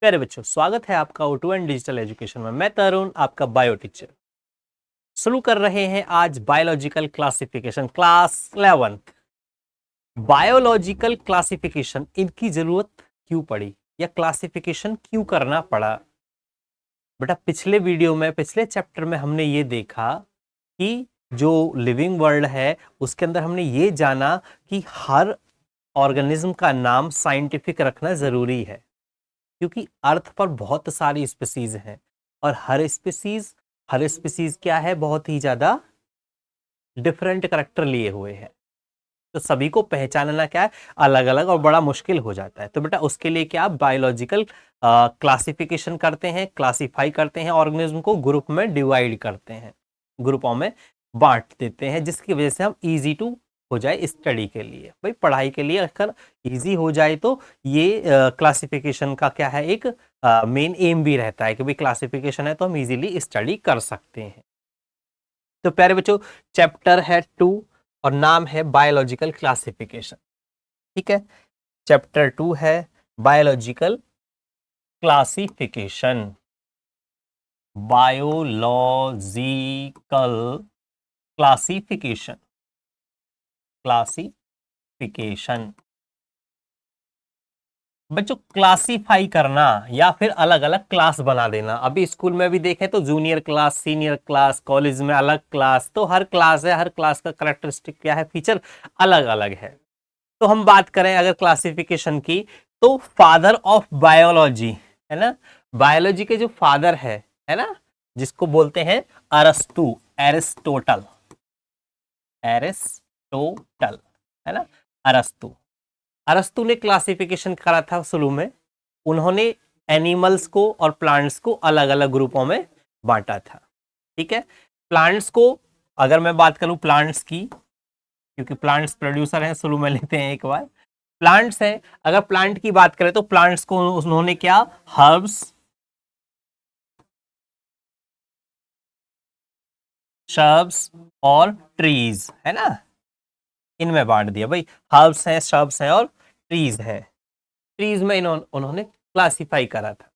प्यारे बच्चों, स्वागत है आपका O2 एंड डिजिटल एजुकेशन में। मैं तरुण, आपका बायो टीचर। शुरू कर रहे हैं आज biological classification class 11th। Biological classification, इनकी जरूरत क्यों पड़ी या क्लासिफिकेशन क्यों करना पड़ा? बेटा, पिछले वीडियो में, पिछले चैप्टर में हमने ये देखा कि जो लिविंग वर्ल्ड है उसके अंदर हमने ये जाना कि हर ऑर्गेनिज्म का नाम साइंटिफिक रखना जरूरी है, क्योंकि अर्थ पर बहुत सारी स्पीसीज हैं और हर स्पीसीज क्या है, बहुत ही ज्यादा डिफरेंट करैक्टर लिए हुए हैं। तो सभी को पहचानना क्या है, अलग अलग और बड़ा मुश्किल हो जाता है। तो बेटा उसके लिए क्या बायोलॉजिकल क्लासिफिकेशन करते हैं, क्लासिफाई करते हैं, ऑर्गेनिज्म को ग्रुप में डिवाइड करते हैं, ग्रुपों में बांट देते हैं, जिसकी वजह से हम इजी टू हो जाए स्टडी के लिए। भाई पढ़ाई के लिए अगर इजी हो जाए तो ये क्लासिफिकेशन का क्या है, एक मेन एम भी रहता है कि भाई क्लासिफिकेशन है तो हम इजीली स्टडी कर सकते हैं। तो प्यारे बच्चों, चैप्टर है 2 और नाम है बायोलॉजिकल क्लासिफिकेशन। ठीक है, चैप्टर 2 है biological classification. Biological classification, classification बच्चों, क्लासिफाई करना या फिर अलग अलग क्लास बना देना। अभी स्कूल में भी देखें तो junior class, senior class, college में अलग क्लास, तो हर क्लास है, हर क्लास का कैरेक्टरिस्टिक क्या है, फीचर अलग अलग है। तो हम बात करें अगर क्लासिफिकेशन की, तो फादर ऑफ बायोलॉजी है ना, बायोलॉजी के जो फादर है ना, जिसको बोलते हैं अरस्तु, एरिस्टोटल, एरिस्टोटल है ना, अरस्तु। अरस्तु ने क्लासिफिकेशन करा था शुरू में। उन्होंने एनिमल्स को और प्लांट्स को अलग अलग ग्रुपों में बांटा था। ठीक है, प्लांट्स को अगर मैं बात करूं प्लांट्स की, क्योंकि प्लांट्स प्रोड्यूसर हैं, शुरू में लेते हैं एक बार। प्लांट्स है, अगर प्लांट की बात करें तो प्लांट्स को उन्होंने क्या, हर्ब्स, शर्ब्स और ट्रीज है ना, इनमें बांट दिया। भाई हर्ब्स हैं, शर्ब्स हैं और ट्रीज हैं। ट्रीज में उन्होंने क्लासिफाई करा था।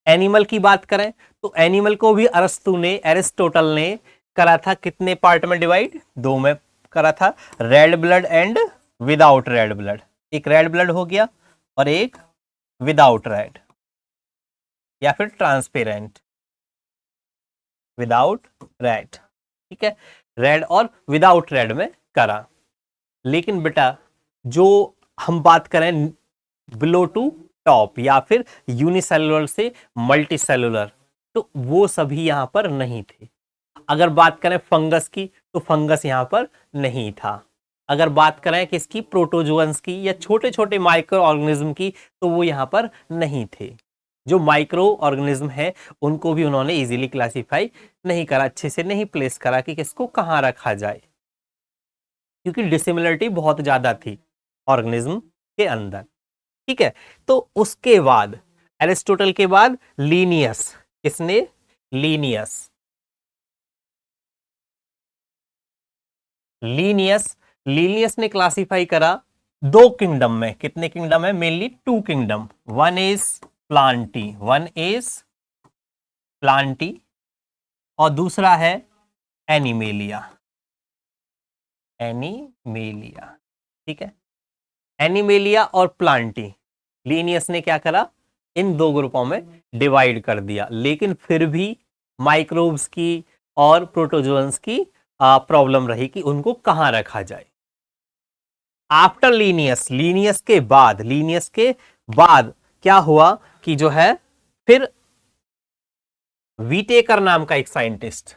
एनिमल की बात करें तो एनिमल को भी एरिस्टोटल ने करा था कितने पार्ट में डिवाइड, 2 में करा था, red blood and without red blood. एक रेड ब्लड हो गया और एक विदाउट रेड, या फिर ट्रांसपेरेंट, विदाउट रेड। ठीक है, रेड और विदाउट रेड में करा। लेकिन बेटा जो हम बात करें बिलो टू टॉप या फिर यूनिसेलुलर से मल्टी सेलुलर, तो वो सभी यहां पर नहीं थे। अगर बात करें फंगस की तो फंगस यहां पर नहीं था। अगर बात करें किसकी, प्रोटोजोअन्स की या छोटे छोटे माइक्रो ऑर्गेनिज्म की, तो वो यहां पर नहीं थे। जो माइक्रो ऑर्गेनिज्म है उनको भी उन्होंने इजीली क्लासिफाई नहीं करा, अच्छे से नहीं प्लेस करा कि किसको कहां रखा जाए, क्योंकि डिसिमिलरिटी बहुत ज्यादा थी ऑर्गेनिज्म के अंदर। ठीक है, तो उसके बाद एरिस्टोटल के बाद लीनियस, किसने, लीनियस, लीनियस ने क्लासिफाई करा 2 किंगडम में। कितने किंगडम है, mainly 2 kingdom. One is Plantae और दूसरा है एनिमेलिया, एनिमेलिया। ठीक है, एनिमेलिया और प्लांटी, लीनियस ने क्या करा, इन 2 ग्रुपों में डिवाइड कर दिया। लेकिन फिर भी माइक्रोब्स की और प्रोटोजोअन्स की प्रॉब्लम रही कि उनको कहां रखा जाए। आफ्टर लीनियस के बाद क्या हुआ कि जो है, फिर वीटेकर नाम का एक साइंटिस्ट,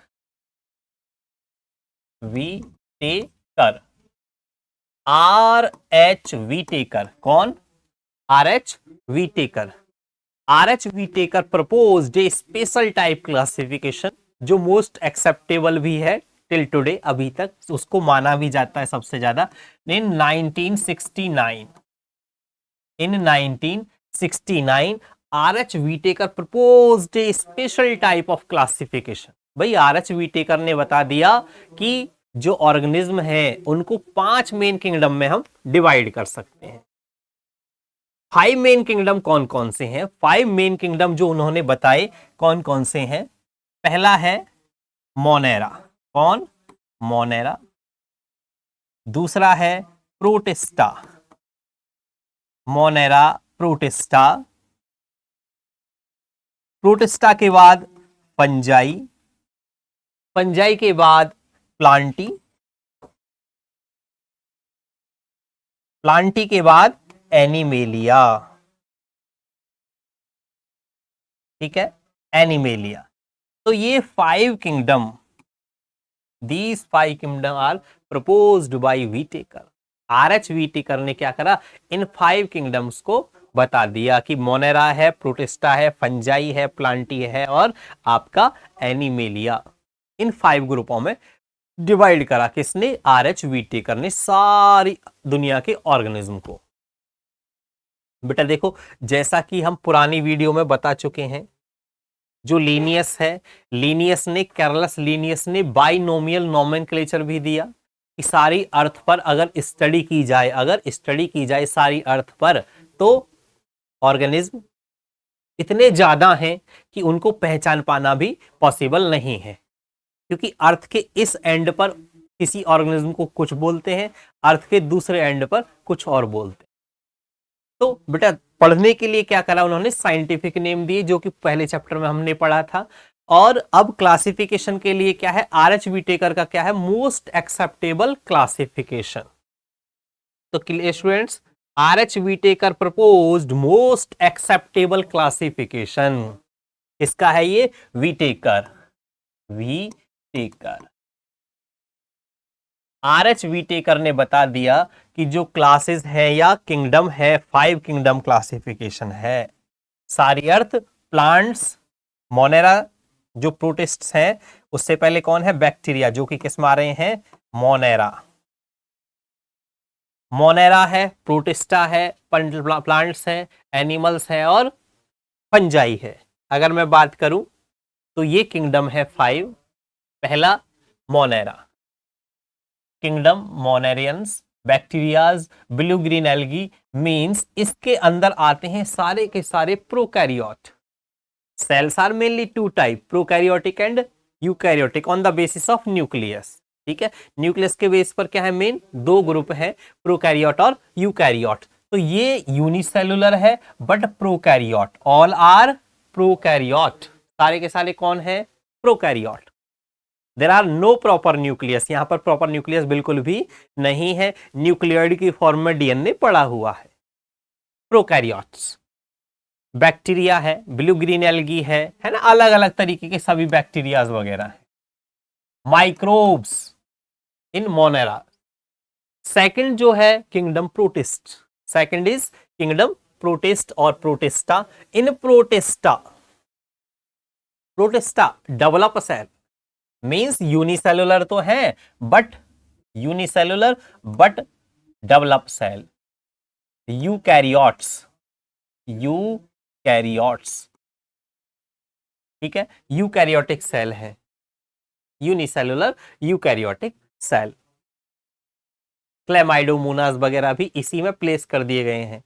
वीटेकर, RH वीटेकर, कौन, RH वीटेकर, RH Whittaker proposed a special type classification, जो मोस्ट एक्सेप्टेबल भी है टिल टुडे, अभी तक उसको माना भी जाता है सबसे ज्यादा। In 1969 RH Whittaker proposed a special type of classification. भाई RH वीटेकर ने बता दिया कि जो ऑर्गेनिज्म है उनको 5 मेन किंगडम में हम डिवाइड कर सकते हैं। 5 मेन किंगडम कौन कौन से हैं? 5 मेन किंगडम जो उन्होंने बताए कौन कौन से हैं? पहला है मोनेरा। कौन? मोनेरा। दूसरा है प्रोटिस्टा। Monera, protista. प्रोटिस्टा के बाद पंजाई। पंजाई के बाद प्लांटी। प्लांटी के बाद एनिमेलिया। ठीक है, एनिमेलिया। तो ये 5 kingdom, these 5 kingdom are proposed by Whittaker. RH. Whittaker ने क्या करा? इन 5 किंगडम्स को बता दिया कि मोनेरा है, प्रोटिस्टा है, फंजाई है, प्लांटी है और आपका एनिमेलिया। इन 5 ग्रुपों में डिवाइड करा किसने? आर.एच. व्हीटेकर ने सारी दुनिया के ऑर्गेनिज्म को। बेटा देखो, जैसा कि हम पुरानी वीडियो में बता चुके हैं, जो लीनियस है, लीनियस ने, कैरलस लीनियस ने बाइनोमियल नोमेनक्लेचर भी दिया कि सारी अर्थ पर अगर स्टडी की जाए, अगर स्टडी की जाए सारी अर्थ पर, तो ऑर्गेनिज्म इतने ज्यादा हैं कि उनको पहचान पाना भी पॉसिबल नहीं है, क्योंकि अर्थ के इस एंड पर किसी ऑर्गेनिज्म को कुछ बोलते हैं, अर्थ के दूसरे एंड पर कुछ और बोलते हैं। तो बेटा पढ़ने के लिए क्या करा उन्होंने? साइंटिफिक नेम दिए, जो कि पहले चैप्टर में हमने पढ़ा था। और अब क्लासिफिकेशन के लिए क्या है? आर.एच. व्हीटेकर का क्या है? Most acceptable classification. तो students, RH. Whittaker proposed most acceptable classification. इसका है ये व्हीटेकर। व्हीटेकर, आर.एच. व्हीटेकर ने बता दिया कि जो क्लासेस है या किंगडम है, 5 किंगडम क्लासिफिकेशन है। सारी अर्थ, प्लांट्स, मोनेरा जो प्रोटिस्ट्स हैं, उससे पहले कौन है? बैक्टीरिया, जो कि किस में आ रहे हैं? मोनेरा। मोनेरा है, प्रोटिस्टा है, प्लांट्स है, एनिमल्स है और फंजाई है। अगर मैं बात करूं तो ये किंगडम है 5। पहला Monera, kingdom monerans, bacterias, blue green algae, means इसके अंदर आते हैं सारे के सारे prokaryote. Cells are mainly 2 type, prokaryotic and eukaryotic, on the basis of nucleus. ठीक है, न्यूक्लियस के बेस पर क्या है? मेन 2 ग्रुप है, प्रोकैरियोट और यूकैरियोट। तो ये यूनिसेलुलर है but prokaryote, all are prokaryote. सारे के सारे कौन है? Prokaryote. There are no proper nucleus, यहां पर प्रॉपर न्यूक्लियस बिल्कुल भी नहीं है, न्यूक्लियोइड की फॉर्म में डीएनए पड़ा हुआ है। प्रोकैरियोट्स। बैक्टीरिया है, ब्लू ग्रीन एल्गी है ना, अलग अलग तरीके के सभी बैक्टीरियाज वगैरह है। Microbes in Monera. सेकंड जो है kingdom Protist, second is kingdom Protist और प्रोटिस्टा। इन Protista, Protista develop cell, means unicellular तो है but unicellular but develop cell. Eukaryotes, eukaryotes, ठीक है, यूकैरियोटिक सेल है, यूनिसेलुलर यूकैरियोटिक सेल। क्लेमाइडोमोनास वगैरह भी इसी में प्लेस कर दिए गए हैं।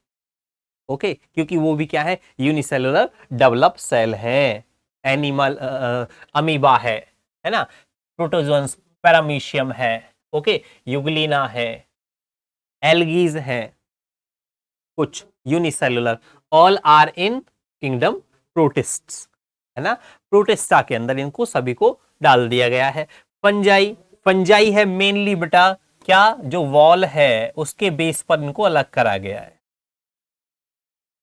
ओके, क्योंकि वो भी क्या है? यूनिसेलुलर डेवलप सेल है। एनिमल अमीबा है ना, प्रोटोजोन्स, पैरामीशियम है, ओके, यूग्लिना है, एल्गीज है, कुछ unicellular, all are in kingdom protists, है ना। प्रोटिस्टा के अंदर इनको सभी को डाल दिया गया है। फंजाई, फंजाई है मेनली बेटा क्या? जो वॉल है उसके बेस पर इनको अलग करा गया है।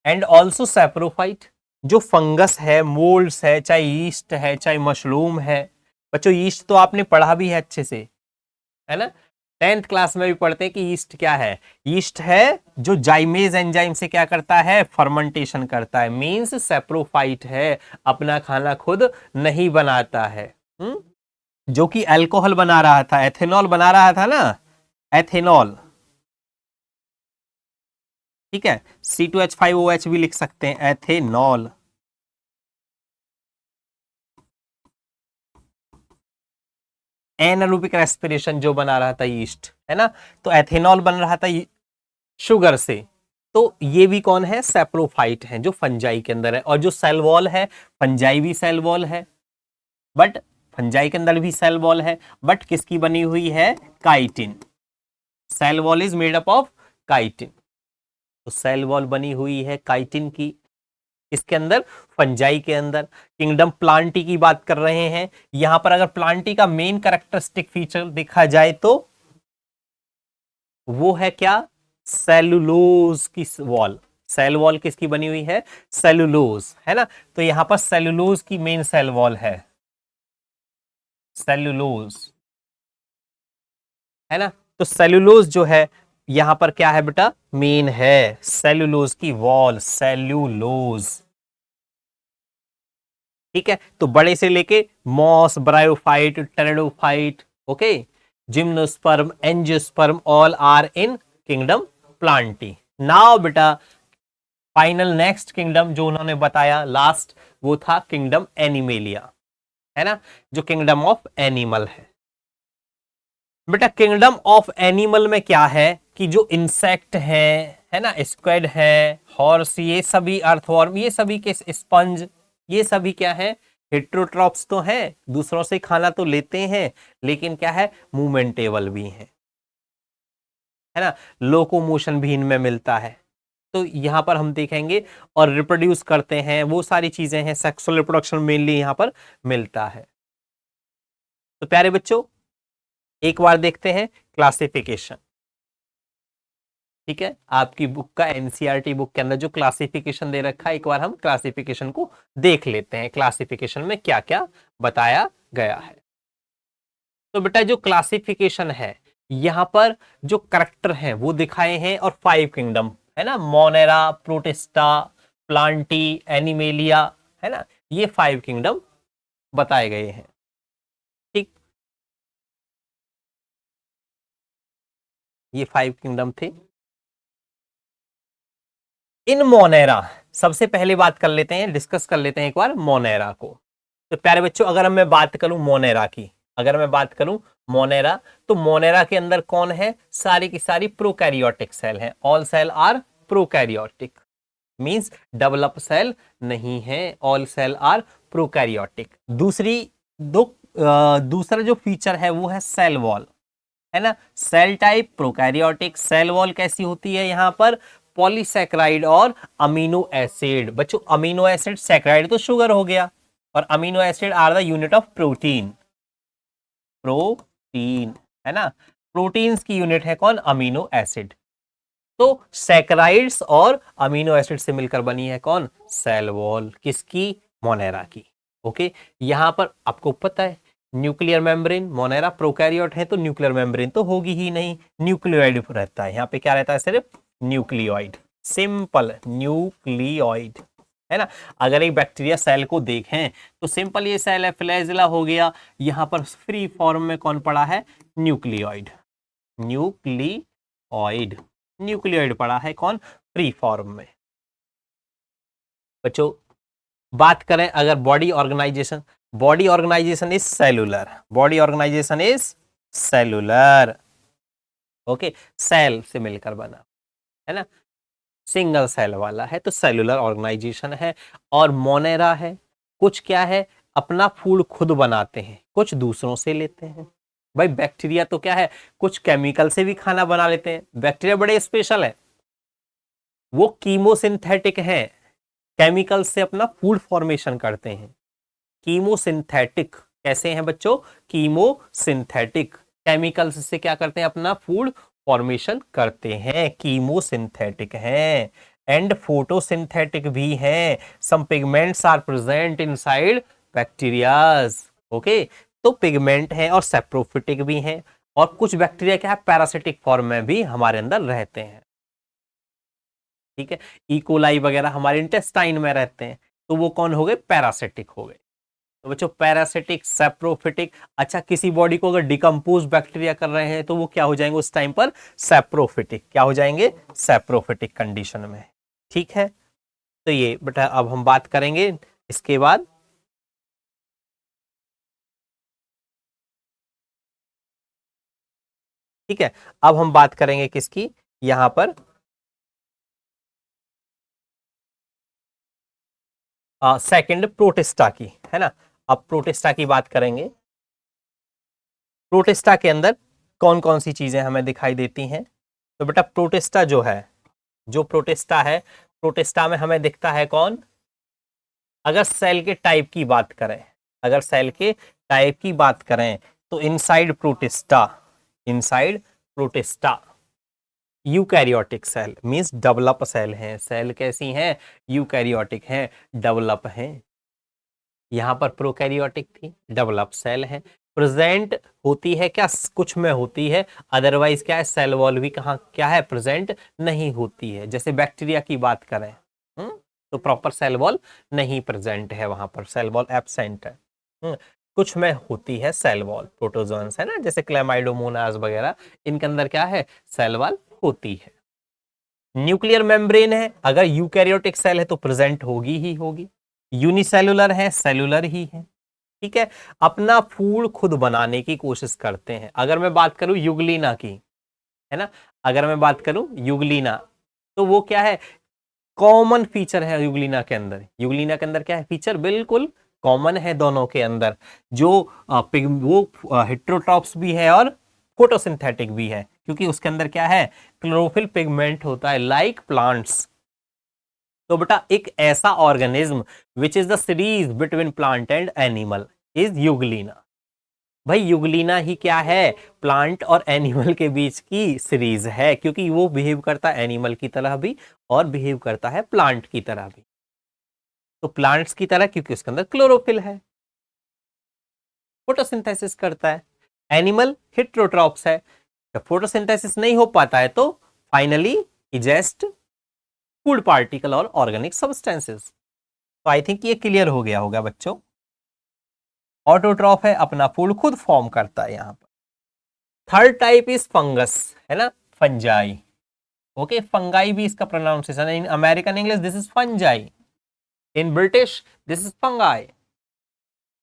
एंड ऑल्सो सैप्रोफाइट, जो फंगस है, मोल्ड्स है, चाहे यीस्ट है, चाहे मशरूम है। बच्चों यीस्ट तो आपने पढ़ा भी है अच्छे से, है ना, 10th क्लास में भी पढ़ते हैं कि यीस्ट क्या है। यीस्ट है जो जाइमेज एंजाइम से क्या करता है? फर्मेंटेशन करता है, मींस सैप्रोफाइट है, अपना खाना खुद नहीं बनाता है। जो कि अल्कोहल बना रहा था, एथेनॉल बना रहा था ना, एथेनॉल, ठीक है, C2H5OH भी लिख सकते हैं, एथेनॉल। एनारोबिक रेस्पिरेशन जो बना रहा था यीस्ट, है ना, तो एथेनॉल बन रहा था शुगर से, तो ये भी कौन है, सैप्रोफाइट है, जो फंजाई के अंदर है। और जो सेल वॉल है, फंजाई भी सेल वॉल है, बट फंजाई के अंदर भी सेल वॉल है, बट किसकी बनी हुई है, chitin. Cell wall is made up of chitin. तो सेल वॉल बनी हुई है काइटिन की, इसके अंदर, फंजाई के अंदर। किंगडम प्लांटी की बात कर रहे हैं, यहां पर अगर प्लांटी का मेन कैरेक्टरिस्टिक फीचर देखा जाए तो वो है क्या, सेलुलोज की वॉल। सेल वॉल किसकी बनी हुई है, सेलुलोज, है ना। तो यहां पर सेलुलोज की मेन सेल वॉल है, सेलुलोज, है ना। तो सेलुलोज जो है यहां पर क्या है बेटा, मेन है सेलुलोज की वॉल, सेल्यूलोज। ठीक है, तो बड़े से लेके moss, bryophyte, pteridophyte, okay, gymnosperm, angiosperm, all are in kingdom Plantae. Now बेटा फाइनल नेक्स्ट किंगडम जो उन्होंने बताया लास्ट, वो था किंगडम एनिमेलिया, है ना, जो किंगडम ऑफ एनिमल है। बेटा किंगडम ऑफ एनिमल में क्या है कि जो इंसेक्ट है ना, स्क्वेड है, हॉर्स, ये सभी अर्थवॉर्म, ये सभी के स्पंज, ये सभी क्या है, हेट्रोट्रॉप्स तो है, दूसरों से खाना तो लेते हैं, लेकिन क्या है, मूवमेंटेबल भी है ना, लोकोमोशन भी इनमें मिलता है। तो यहां पर हम देखेंगे, और रिप्रोड्यूस करते हैं, वो सारी चीजें हैं, सेक्सुअल रिप्रोडक्शन मेनली यहां पर मिलता है। तो प्यारे बच्चों एक बार देखते हैं क्लासिफिकेशन। ठीक है, आपकी बुक का एनसीईआरटी बुक के अंदर जो क्लासिफिकेशन दे रखा है, एक बार हम क्लासिफिकेशन को देख लेते हैं, क्लासिफिकेशन में क्या क्या बताया गया है। तो बेटा जो क्लासिफिकेशन है, यहां पर जो करेक्टर हैं वो दिखाए हैं, और 5 किंगडम, है ना, मोनेरा, प्रोटिस्टा, प्लांटी, एनिमेलिया, है ना, ये 5 किंगडम बताए गए हैं। ठीक, ये 5 किंगडम थे। इन मोनेरा, सबसे पहले बात कर लेते हैं, डिस्कस कर लेते हैं एक बार मोनेरा को। तो प्यारे बच्चों अगर मैं बात करूं मोनेरा की, अगर मैं बात करूं मोनेरा, तो मोनेरा के अंदर कौन है, सारी की सारी प्रोकैरियोटिक सेल हैं, all cell are prokaryotic, means develop cell नहीं है, ऑल सेल आर प्रोकैरियोटिक। दूसरी दो दूसरा जो फीचर है वो है सेल वॉल, है ना, cell type prokaryotic, cell wall कैसी होती है यहां पर, पॉलीसैकेराइड और अमीनो एसिड। बच्चों अमीनो एसिड, सैकेराइड तो शुगर हो गया, और amino acid are the unit of protein, protein, है ना, प्रोटीन्स की यूनिट है कौन, अमीनो एसिड। तो सैकेराइड्स और अमीनो एसिड से मिलकर बनी है कौन, सेल वॉल, किसकी, मोनेरा की। ओके, यहां पर आपको पता है न्यूक्लियर मेम्ब्रेन, मोनेरा प्रोकैरियोट है तो न्यूक्लियर मेम्ब्रेन तो होगी ही नहीं, न्यूक्लियोइड रहता है, यहां पे क्या रहता है, सिर्फ न्यूक्लियोइड, सिंपल न्यूक्लियोइड, है ना। अगर एक बैक्टीरिया सेल को देखें तो सिंपल ये सेल है, फ्लैजेला हो गया, यहां पर फ्री फॉर्म में कौन पड़ा है, न्यूक्लियोइड, न्यूक्लियोइड, न्यूक्लियोइड पड़ा है कौन, फ्री फॉर्म में। बच्चों बात करें अगर body organisation, body organisation is cellular, body organisation is cellular, okay, cell से मिलकर बना, है ना, सिंगल सेल वाला है तो सेलुलर ऑर्गेनाइजेशन है। और मोनेरा है, कुछ क्या है, अपना फूड खुद बनाते हैं, कुछ दूसरों से लेते हैं। भाई बैक्टीरिया तो क्या है, कुछ केमिकल से भी खाना बना लेते हैं, बैक्टीरिया बड़े स्पेशल है, वो कीमोसिंथेटिक है, केमिकल से अपना फूड फॉर्मेशन करते हैं। कीमोसिंथेटिक कैसे हैं बच्चों, कीमोसिंथेटिक, केमिकल्स से क्या करते हैं, अपना फूड फॉर्मेशन करते हैं, कीमोसिंथेटिक हैं। एंड फोटोसिंथेटिक भी हैं, some pigments are present inside bacterias, okay. तो पिगमेंट है और सेप्रोफिटिक भी हैं, और कुछ बैक्टीरिया क्या है, पैरासिटिक फॉर्म में भी हमारे अंदर रहते हैं। ठीक है, इकोलाई वगैरह हमारे इंटेस्टाइन में रहते हैं, तो वो कौन हो गए, पैरासिटिक हो गए। तो बच्चों पैरासिटिक, सेप्रोफिटिक, अच्छा किसी बॉडी को अगर डिकम्पोज बैक्टीरिया कर रहे हैं तो वो क्या हो जाएंगे उस टाइम पर, सेप्रोफिटिक, क्या हो जाएंगे, सेप्रोफिटिक कंडीशन में। ठीक है, तो ये बेटा अब हम बात करेंगे इसके बाद, ठीक है, अब हम बात करेंगे किसकी, यहां पर सेकंड प्रोटिस्टा की, है ना। अब प्रोटिस्टा की बात करेंगे। प्रोटिस्टा के अंदर कौन कौन सी चीजें हमें दिखाई देती हैं? तो बेटा प्रोटिस्टा जो है, जो प्रोटिस्टा है, प्रोटिस्टा में हमें दिखता है कौन? अगर सेल के टाइप की बात करें, अगर सेल के टाइप की बात करें तो inside Protista, inside Protista eukaryotic cell means develop cell हैं। सेल कैसी हैं? यूकैरियोटिक हैं, डेवलप हैं। यहां पर प्रोकैरियोटिक थी, डेवलप सेल है। प्रेजेंट होती है क्या? कुछ में होती है, अदरवाइज क्या है? सेल वॉल भी कहाँ क्या है? प्रेजेंट नहीं होती है। जैसे बैक्टीरिया की बात करें, तो प्रॉपर सेल वॉल नहीं प्रेजेंट है, वहां पर सेल वॉल एब्सेंट है। कुछ में होती है सेल वॉल, प्रोटोजोन्स है ना, जैसे क्लेमाइडोमोनास वगैरह, इनके अंदर क्या है? सेल वॉल होती है। न्यूक्लियर मेम्ब्रेन है, अगर यूकैरियोटिक सेल है तो प्रेजेंट होगी ही होगी। यूनिसेलुलर है, सेलुलर ही है, ठीक है। अपना फूड खुद बनाने की कोशिश करते हैं। अगर मैं बात करूं युगलीना की, है ना, अगर मैं बात करूं युगलीना, तो वो क्या है? कॉमन फीचर है युगलीना के अंदर। युगलीना के अंदर क्या है फीचर? बिल्कुल कॉमन है दोनों के अंदर, जो वो हेट्रोट्रॉप्स भी है और फोटोसिंथेटिक भी है, क्योंकि उसके अंदर क्या है? क्लोरोफिल पिगमेंट होता है, लाइक प्लांट्स। तो बेटा एक ऐसा organism which is the series between plant and animal is euglena. भाई युगलीना ही क्या है? प्लांट और एनिमल के बीच की सीरीज है, क्योंकि वो बिहेव करता है एनिमल की तरह भी और बिहेव करता है प्लांट की तरह भी। तो प्लांट्स की तरह क्योंकि उसके अंदर क्लोरोफिल है, फोटोसिंथेसिस करता है। एनिमल हेट्रोट्रॉप्स है, जब फोटोसिंथेसिस नहीं हो पाता है तो फाइनली इजेस्ट फूड पार्टिकल और ऑर्गेनिक सब्सटेंसेस। तो आई थिंक ये क्लियर हो गया होगा बच्चों। ऑटोट्रॉफ है, अपना फूड खुद फॉर्म करता है यहां पर। थर्ड टाइप इज फंगस, है ना, फंजाई। ओके, फंगाई भी इसका प्रोनाउंसिएशन है। In American English this is fungi, in British this is fungi.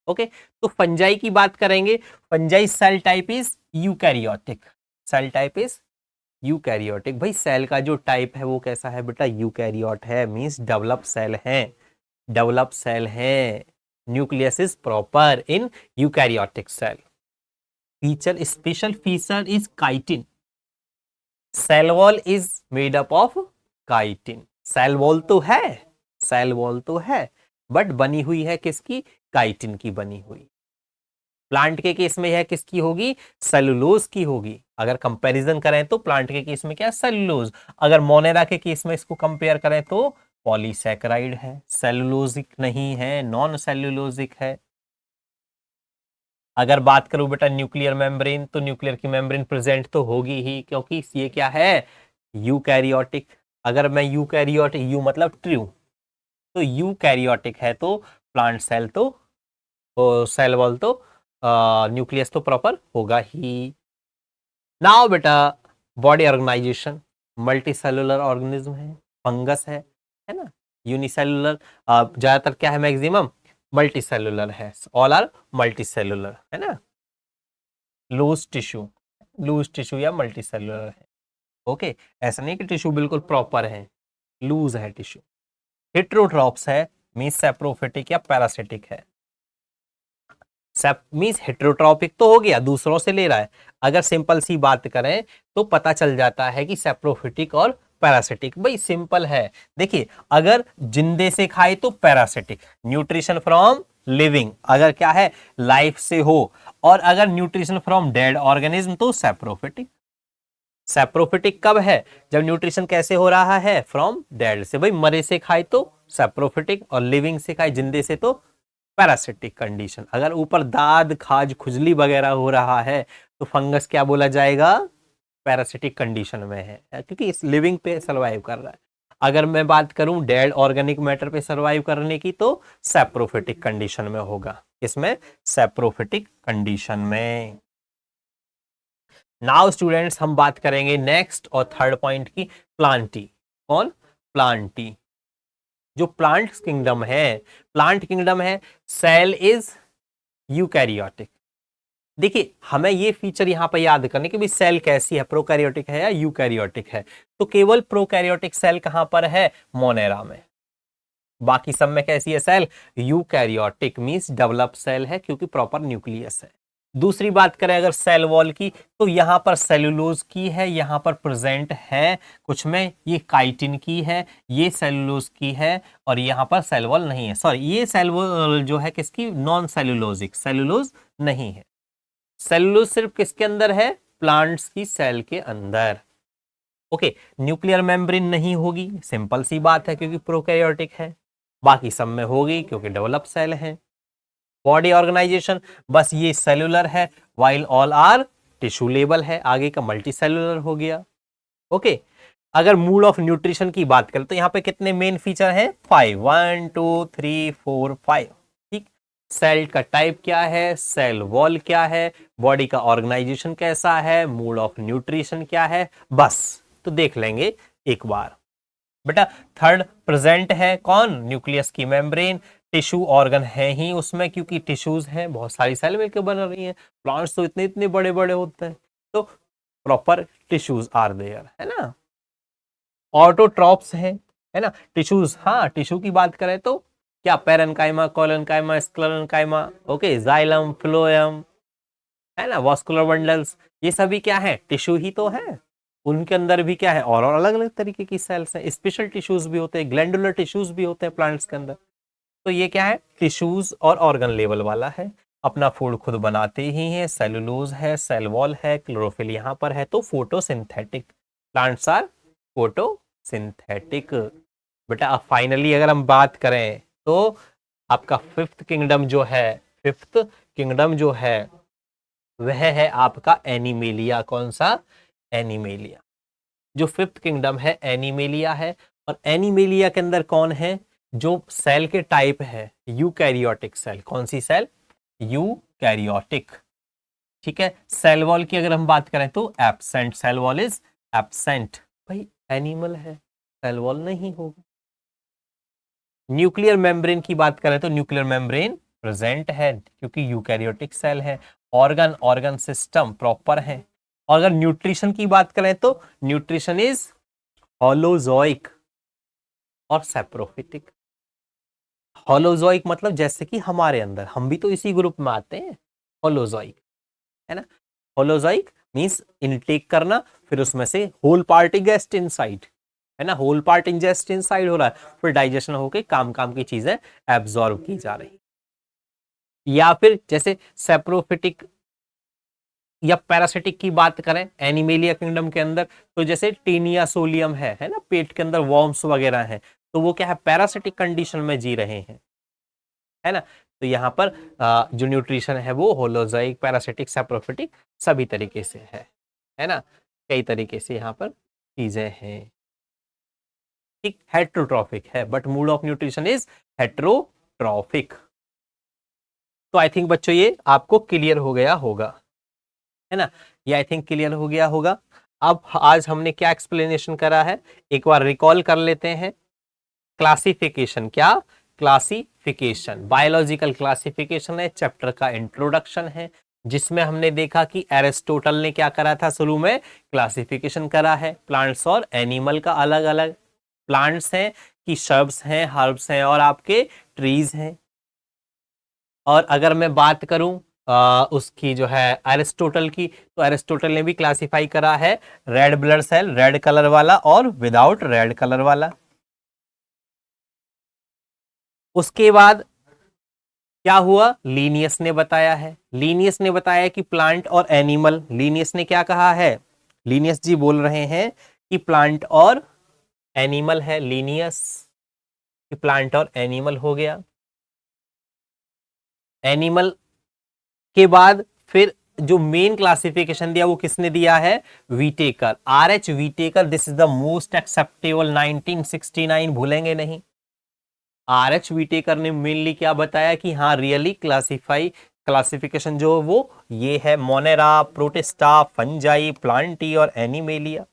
Okay, तो फंजाई की बात करेंगे। Fungi cell type is eukaryotic, cell type is eukaryotic. भाई सेल का जो टाइप है वो कैसा है बेटा? यूकैरियोट है, मींस डेवलप सेल है, डेवलप सेल है। Nucleus is proper in eukaryotic cell. Feature, special feature is chitin. Cell wall is made up of chitin. Cell wall तो है, सेल वॉल तो है, बट बनी हुई है किसकी? काइटिन की बनी हुई। प्लांट के केस में यह किसकी होगी? सेलुलोज की होगी। अगर कंपैरिजन करें तो प्लांट के केस में क्या? सेलुलोज। अगर मोनेरा के केस में इसको कंपेयर करें तो पॉलीसैकेराइड है, सेलुलोजिक नहीं है, नॉन सेलुलोजिक है। अगर बात करूं बेटा न्यूक्लियर मेम्ब्रेन, तो न्यूक्लियर की मेम्ब्रेन प्रेजेंट तो होगी ही, क्योंकि ये क्या है? यूकैरियोटिक। अगर मैं यूकैरियोटिक, यू मतलब ट्रू, तो यूकैरियोटिक है तो प्लांट सेल तो सेल वॉल तो न्यूक्लियस तो प्रॉपर होगा ही। नाउ बेटा body organisation, multicellular organism है, फंगस है ना, यूनिसेलुलर, ज्यादातर क्या है? मैक्सिमम मल्टी सेलुलर है, ऑल आर मल्टी सेलुलर, है ना। लूज टिश्यू, लूज टिश्यू या मल्टी सेलुलर है। ओके, ऐसा नहीं कि टिश्यू बिल्कुल प्रॉपर है, लूज है टिश्यू। हेट्रोट्रॉप्स है, मींस सेप्रोफिटिक या पैरासिटिक है। मींस हेट्रोट्रॉपिक तो हो गया, दूसरों से ले रहा है। अगर सिंपल सी बात करें तो पता चल जाता है कि सेप्रोफिटिक और पैरासिटिक। भाई सिंपल है, देखिए अगर जिंदे से खाए तो पैरासिटिक, न्यूट्रिशन फ्रॉम लिविंग, अगर क्या है? लाइफ से हो, और अगर न्यूट्रिशन फ्रॉम डेड ऑर्गेनिज्म तो सेप्रोफिटिक। सेप्रोफिटिक कब है? जब न्यूट्रिशन कैसे हो रहा है? फ्रॉम डेड से। भाई मरे से खाए तो सेप्रोफिटिक, और लिविंग से खाए, जिंदे से, तो पैरासिटिक कंडीशन। अगर ऊपर दाद खाज खुजली वगैरह हो रहा है तो फंगस क्या बोला जाएगा? पैरासिटिक कंडीशन में है, क्योंकि इस लिविंग पे सर्वाइव कर रहा है। अगर मैं बात करूं डेड ऑर्गेनिक मैटर पे सर्वाइव करने की तो सेप्रोफिटिक कंडीशन में होगा। इसमें सेप्रोफिटिक कंडीशन में। नाउ स्टूडेंट्स हम बात करेंगे नेक्स्ट और थर्ड पॉइंट की, प्लांटी। कौन? प्लांटी। जो प्लांट किंगडम है, प्लांट किंगडम है, सेल इज यूकैरियोटिक। देखिए हमें ये फीचर यहां पर याद करने कि भाई सेल कैसी है, प्रोकैरियोटिक है या यूकैरियोटिक है। तो केवल प्रोकैरियोटिक सेल कहां पर है? मोनेरा में। बाकी सब में कैसी है cell, eukaryotic means develop cell है क्योंकि प्रॉपर न्यूक्लियस है। दूसरी बात करें अगर सेल वॉल की, तो यहां पर सेलुलोज की है, यहां पर प्रेजेंट है कुछ में ये काइटिन की है, ये सेलुलोज की है, और यहां पर सेल वॉल नहीं है। सॉरी, ये सेल वॉल जो है किसकी, नॉन सेलुलोजिक, सेलुलोज नहीं है। सेलुलोज सिर्फ किसके अंदर है, प्लांट्स की सेल के अंदर। ओके, न्यूक्लियर मेम्ब्रेन नहीं होगी, सिंपल सी बात है क्योंकि प्रोकैरियोटिक है। बाकी सब में होगी क्योंकि डेवलप सेल है। बॉडी ऑर्गेनाइजेशन बस ये सेलुलर है, while all are tissue level है, आगे का मल्टी सेलुलर हो गया। ओके, अगर मूड ऑफ न्यूट्रिशन की बात करें तो यहाँ पे कितने मेन फीचर हैं, 5, 1 2 3 4 5। ठीक, सेल का टाइप क्या है, सेल वॉल क्या है, बॉडी का ऑर्गेनाइजेशन कैसा है, मूड ऑफ न्यूट्रिशन क्या है, बस तो देख लेंगे एक बार। बेटा थर्ड प्रेजेंट है कौन, न्यूक्लियस की मेम्ब्रेन, टिश्यू ऑर्गन है ही उसमें क्योंकि टिश्यूज हैं, बहुत सारी सेल मिलकर बन रही हैं, प्लांट्स तो इतने इतने बड़े बड़े होते हैं, तो प्रॉपर टिश्यूज आर देयर, है ना। ऑटोट्रॉप्स है ना टिश्यूज। हाँ, टिश्यू की बात करें तो क्या, parenchyma, collenchyma, sclerenchyma, okay, xylem, phloem, है ना, वास्कुलर बंडल्स, ये सभी क्या है, टिश्यू ही तो है। उनके अंदर भी क्या है, और अलग अलग तरीके की सेल्स हैं, स्पेशल टिश्यूज भी होते हैं, ग्लैंडुलर टिश्यूज भी होते हैं प्लांट्स के अंदर। तो ये क्या है, टिश्यूज और ऑर्गन लेवल वाला है, अपना फूड खुद बनाते ही हैं, सेलुलोज है, सेल वॉल है, क्लोरोफिल यहाँ पर है, तो फोटोसिंथेटिक, प्लांट्स आर फोटोसिंथेटिक। बेटा अब फाइनली अगर हम बात करें तो आपका फिफ्थ किंगडम जो है, फिफ्थ किंगडम जो है वह है आपका एनिमेलिया। कौन सा, एनिमेलिया। जो फिफ्थ किंगडम है एनिमेलिया है, और एनिमेलिया के अंदर कौन है, जो सेल के टाइप है यूकैरियोटिक सेल। कौन सी सेल, यूकैरियोटिक। ठीक है, सेल वॉल की अगर हम बात करें तो absent, cell wall is absent. भाई एनिमल है, सेल वॉल नहीं होगा। न्यूक्लियर मेम्ब्रेन की बात करें तो न्यूक्लियर मेम्ब्रेन प्रेजेंट है क्योंकि यूकैरियोटिक सेल है। ऑर्गन सिस्टम प्रॉपर है। और अगर न्यूट्रिशन की बात करें तो न्यूट्रिशन इज होलोजोइक और सेप्रोफिटिक। होलोजोइक मतलब जैसे कि हमारे अंदर, हम भी तो इसी ग्रुप में आते हैं, होलोजोइक, है ना। होलोजोइक मींस इनटेक करना, फिर उसमें से होल पार्ट इंजेस्ट इनसाइड, है ना, होल पार्ट इंजेस्ट इनसाइड हो रहा है, फिर डाइजेशन होके काम काम की चीजें एब्जॉर्ब की जा रही। या फिर जैसे सेप्रोफिटिक या पैरासिटिक की बात करें एनिमेलिया किंगडम के अंदर, तो जैसे टीनिया सोलियम है ना, पेट के अंदर वॉर्म्स वगैरह हैं, तो वो क्या है, पैरासिटिक कंडीशन में जी रहे हैं, है ना। तो यहाँ पर जो न्यूट्रिशन है वो होलोजोइक, पैरासिटिक, सेप्रोफिटिक सभी तरीके से है ना, कई तरीके से यहाँ पर चीजें हैं। ठीक, हेट्रोट्रॉफिक है but mood off nutrition is heterotrophic. तो आई थिंक बच्चों ये आपको क्लियर हो गया होगा, है ना, ये आई थिंक क्लियर हो गया होगा। अब आज हमने क्या एक्सप्लेनेशन करा है, एक बार रिकॉल कर लेते हैं। क्लासिफिकेशन, क्या, क्लासिफिकेशन, बायोलॉजिकल क्लासिफिकेशन है, चैप्टर का इंट्रोडक्शन है, जिसमें हमने देखा कि एरिस्टोटल ने क्या करा था, शुरू में क्लासिफिकेशन करा है प्लांट्स और एनिमल का, अलग अलग प्लांट्स हैं कि शर्ब्स हैं, हर्ब्स हैं और आपके ट्रीज हैं। और अगर मैं बात करूं उसकी जो है एरिस्टोटल की, तो एरिस्टोटल ने भी क्लासिफाई करा है red blood cell, red colour वाला और विदाउट रेड कलर वाला। उसके बाद क्या हुआ, लीनियस ने बताया है, लीनियस ने बताया कि प्लांट और एनिमल, लीनियस ने क्या कहा है, लीनियस जी बोल रहे हैं कि प्लांट और एनिमल है, लीनियस कि प्लांट और एनिमल हो गया। एनिमल के बाद फिर जो मेन क्लासिफिकेशन दिया वो किसने दिया है, Whittaker, R H Whittaker, this is the most acceptable 1969, भूलेंगे नहीं। आर एच वीटेकर ने मेनली क्या बताया कि हाँ रियली क्लासिफिकेशन जो वो ये है, मोनेरा, प्रोटिस्टा, फंजाई, प्लांटी और एनिमेलिया,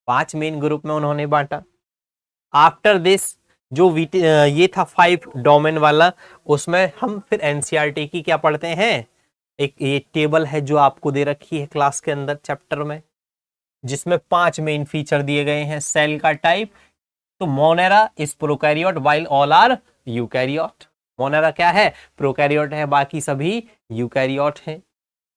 5 मेन ग्रुप में उन्होंने बांटा। आफ्टर दिस जो ये था 5 डोमेन वाला, उसमें हम फिर एनसीईआरटी की क्या पढ़ते हैं, एक ये टेबल है जो आपको दे रखी है क्लास के अंदर चैप्टर में, जिसमें 5 मेन फीचर दिए गए हैं, सेल का टाइप, तो Monera is prokaryote while all are eukaryote. Monera क्या है? प्रोकैरियोट है, बाकी सभी यूकैरियोट हैं।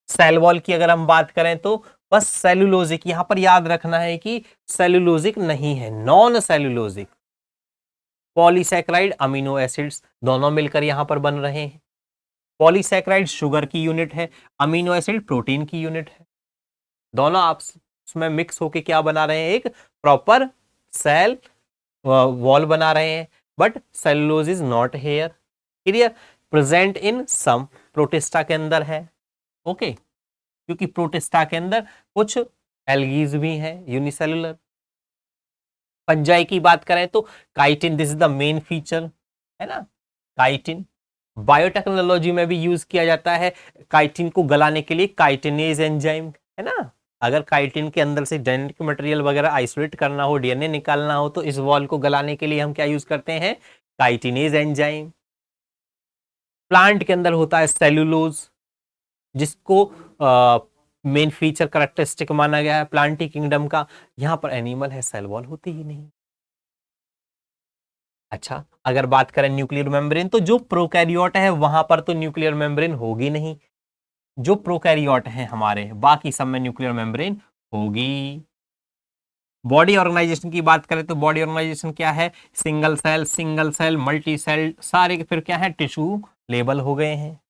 सेल वॉल की अगर हम बात करें तो बस सेलुलोजिक, यहां पर याद रखना है कि सेलुलोजिक नहीं है, non cellulosic. Polysaccharide amino acids दोनों मिलकर यहां पर बन रहे हैं। पॉलीसैकेराइड शुगर की यूनिट है, अमीनो एसिड प्रोटीन की यूनिट है। दोनों आपस में मिक्स होके क्या बना रहे हैं? एक प्रॉपर सेल वॉल बना रहे हैं। But cellulose is not here. Clear? Present in some, Protista के अंदर है। ओके, क्योंकि प्रोटिस्टा के अंदर कुछ एल्गीज भी हैं यूनिसेलुलर। फंजाई की बात करें तो chitin, this is the main feature, है ना, काइटिन। बायोटेक्नोलॉजी में भी यूज किया जाता है काइटिन को गलाने के लिए, काइटिनेज एंजाइम, है ना। अगर काइटिन के अंदर से जेनेटिक मटेरियल वगैरह आइसोलेट करना हो, डीएनए निकालना हो, तो इस वॉल को गलाने के लिए हम क्या यूज करते हैं? Chitinase enzyme. प्लांट के अंदर होता है सेलुलोज, जिसको मेन फीचर कैरेक्टरिस्टिक माना गया है प्लांटी किंगडम का। यहां पर एनिमल है, सेल वॉल होती ही नहीं। अच्छा, अगर बात करें न्यूक्लियर मेम्ब्रेन, तो जो प्रोकैरियोट है वहां पर तो न्यूक्लियर मेम्ब्रेन होगी नहीं। जो प्रोकैरियोट हैं हमारे, बाकी सब में न्यूक्लियर मेम्ब्रेन होगी। बॉडी ऑर्गेनाइजेशन की बात करें तो बॉडी ऑर्गेनाइजेशन क्या है? सिंगल सेल, मल्टी सेल, सारे के फिर क्या है? टिश्यू लेबल हो गए हैं।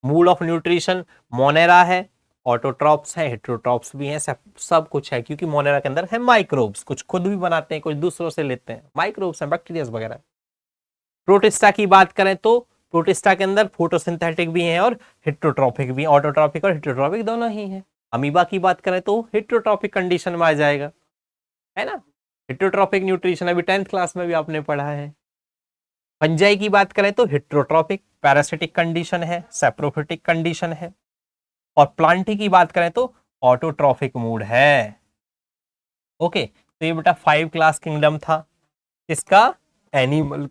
मूड ऑफ न्यूट्रिशन मोनेरा है, ऑटोट्रॉप्स है, हेटेरोट्रॉप्स भी हैं, सब कुछ है, क्योंकि मोनेरा के अंदर है माइक्रोब्स, कुछ खुद भी बनाते हैं, कुछ दूसरों से लेते हैं, माइक्रोब्स हैं, बैक्टीरिया वगैरह। प्रोटिस्टा की बात करें तो प्रोटिस्टा के अंदर फोटोसिंथेटिक भी हैं और हेटेरोट्रॉपिक भी, ऑटोट्रॉपिक और हेटेरोट्रॉपिक दोनों ही हैं। अमीबा की बात करें तो हेटेरोट्रॉपिक कंडीशन में आ जाएगा, है ना। हेटेरोट्रॉपिक न्यूट्रिशन अभी 10th क्लास में भी आपने पढ़ा है। फंजाई की बात करें तो हेटेरोट्रॉपिक पैरासिटिक कंडीशन है, सेप्रोफिटिक कंडीशन है। और प्लांटी की बात करें तो ऑटोट्रॉफिक मूड है। ओके, तो ये बेटा 5 क्लास किंगडम था, इसका एनिमल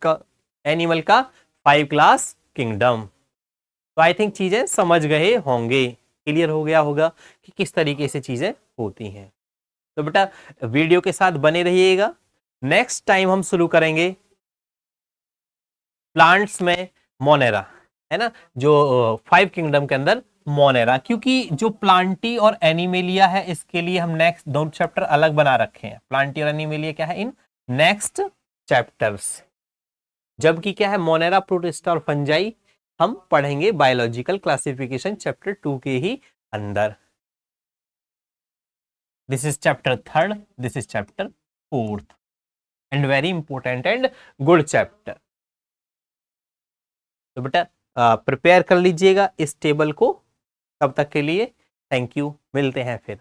का 5 क्लास किंगडम। तो आई थिंक चीजें समझ गए होंगे, क्लियर हो गया होगा कि किस तरीके से चीजें होती हैं। तो बेटा वीडियो के साथ बने रहिएगा। नेक्स्ट टाइम हम शुरू करेंगे प्लांट्स में मोनेरा, है ना, जो 5 किंगडम के अंदर मोनेरा, क्योंकि जो प्लांटी और एनिमेलिया है इसके लिए हम नेक्स्ट 2 चैप्टर अलग बना रखे हैं। प्लांटी और एनिमेलिया क्या है इन नेक्स्ट चैप्टर्स, जबकि क्या है मोनेरा, प्रोटिस्टा और फंजाई हम पढ़ेंगे बायोलॉजिकल क्लासिफिकेशन चैप्टर 2 के ही अंदर। This is chapter 3rd, this is chapter 4th and very important and good chapter. तो बेटा प्रिपेयर कर लीजिएगा इस टेबल को। तब तक के लिए थैंक यू, मिलते हैं फिर।